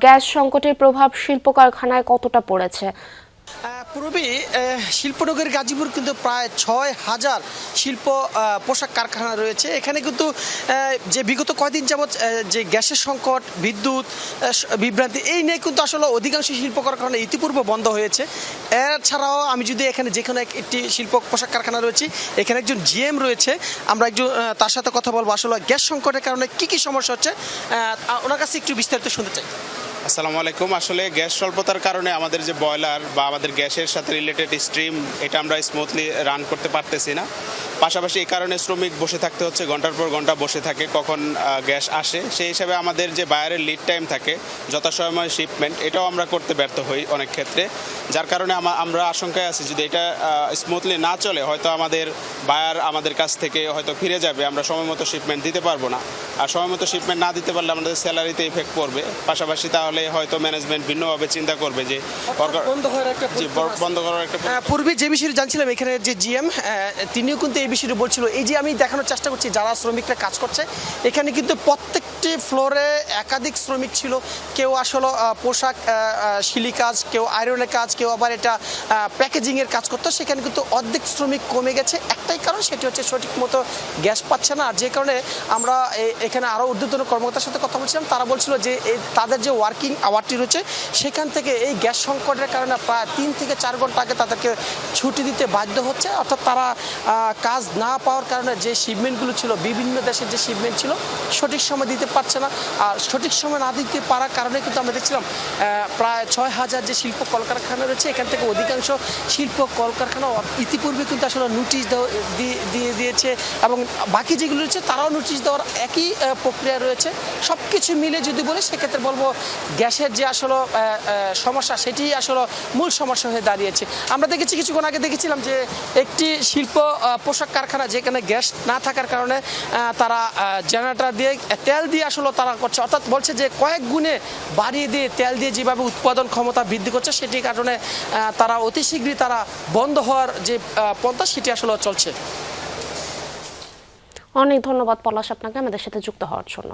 Gas সংকটের প্রভাব শিল্প কারখানায় কতটা পড়েছে? পূর্বে শিল্পনগরী গাজীপুর কিন্তু প্রায় ৬,০০০ শিল্প পোশাক কারখানা রয়েছে। এখানে কিন্তু যে বিগত কয়দিন যাবৎ যে গ্যাসের সংকট, বিদ্যুৎ বিভ্রান্তি এই নিয়ে কিন্তু আসলে অধিকাংশ শিল্প কারখানা ইতিপূর্বে বন্ধ হয়েছে। এছাড়াও আমি যদি এখানে যেখানে একটি শিল্প পোশাক কারখানা রয়েছে, এখানে একজন জিএম রয়েছে, আমরা একটু তার সাথে কথা বলবো আসলে গ্যাস সংকটের কারণে কি সমস্যা হচ্ছে ওনার কাছে একটু বিস্তারিত শুনতে চাই। আসসালামু আলাইকুম। আসলে গ্যাস স্বল্পতার কারণে আমাদের যে বয়লার বা আমাদের গ্যাসের সাথে রিলেটেড স্ট্রিম এটা আমরা স্মুথলি রান করতে পারতেছি না। পাশাপাশি এই কারণে শ্রমিক বসে থাকতে হচ্ছে, ঘন্টার পর ঘন্টা বসে থাকে কখন গ্যাস আসে। সেই হিসাবে আমাদের যে বায়ারের লিড টাইম থাকে, যথাসময় শিপমেন্ট, এটাও আমরা করতে ব্যর্থ হই অনেক ক্ষেত্রে। যার কারণে আমরা আশঙ্কায় আছি যদি এটা স্মুথলি না চলে হয়তো আমাদের বায়ার আমাদের কাছ থেকে হয়তো ফিরে যাবে, আমরা সময় মতো শিপমেন্ট দিতে পারবো না। আর সময় মতো শিপমেন্ট না দিতে পারলে আমাদের স্যালারিতে ইফেক্ট পড়বে। পাশাপাশি তাহলে হয়তো ম্যানেজমেন্ট ভিন্নভাবে চিন্তা করবে যে বন্ধ করার একটা। পূর্বে যে বিষয়টি জানছিলাম, এখানে যে জিএম তিনিও কিন্তু এই বিষয়টি বলছিল। এই যে আমি দেখানোর চেষ্টা করছি যারা শ্রমিকরা কাজ করছে, এখানে কিন্তু প্রত্যেকটি ফ্লোরে একাধিক শ্রমিক ছিল। কেউ আসলে পোশাক শিলি কাজ, কেউ আয়রনের কাজ, কেউ আবার এটা প্যাকেজিংয়ের কাজ করতো। সেখানে কিন্তু অর্ধেক শ্রমিক কমে গেছে। একটাই কারণ, সেটি হচ্ছে সঠিক মতো গ্যাস পাচ্ছে না। আর যে কারণে আমরা এখানে আরও ঊর্ধ্বতন কর্মকর্তার সাথে কথা বলছিলাম, তারা বলছিল যে তাদের যে ওয়ার্কিং আওয়ারটি রয়েছে সেখান থেকে এই গ্যাস সংকটের কারণে প্রায় 3 থেকে 4 ঘন্টা আগে তাদেরকে ছুটি দিতে বাধ্য হচ্ছে। অর্থাৎ তারা কাজ না পাওয়ার কারণে যে শিপমেন্টগুলো ছিল, বিভিন্ন দেশের যে শিপমেন্ট ছিল, সঠিক সময় দিতে পারছে না। আর সঠিক সময় না দিতে পারার কারণে কিন্তু আমরা দেখছিলাম প্রায় ৬,০০০ যে শিল্প কলকারখানা রয়েছে, এখান থেকে অধিকাংশ শিল্প কলকারখানা ইতিপূর্বে কিন্তু আসলে নোটিশ দিয়ে দিয়েছে, এবং বাকি যেগুলো রয়েছে তারাও নোটিশ দেওয়ার একই প্রক্রিয়া রয়েছে। সব কিছু মিলে যদি বলি সেক্ষেত্রে বলবো গ্যাসের যে আসলে সমস্যা, সেটি আসলে মূল সমস্যা হয়ে দাঁড়িয়েছে। আমরা দেখেছি কিছুক্ষণ আগে দেখেছিলাম যে একটি শিল্প পোশাক কারখানা যেখানে গ্যাস না থাকার কারণে তারা জেনারেটর দিয়ে তেল দিয়ে আসলে তারা করছে। অর্থাৎ বলছে যে কয়েক গুণে বাড়িয়ে দিয়ে তেল দিয়ে যেভাবে উৎপাদন ক্ষমতা বৃদ্ধি করছে, সেটির কারণে তারা অতি শীঘ্রই তারা বন্ধ হওয়ার যে পন্থা সেটি আসলে চলছে। অনেক ধন্যবাদ পলাশ আপনাকে আমাদের সাথে যুক্ত হওয়ার জন্য।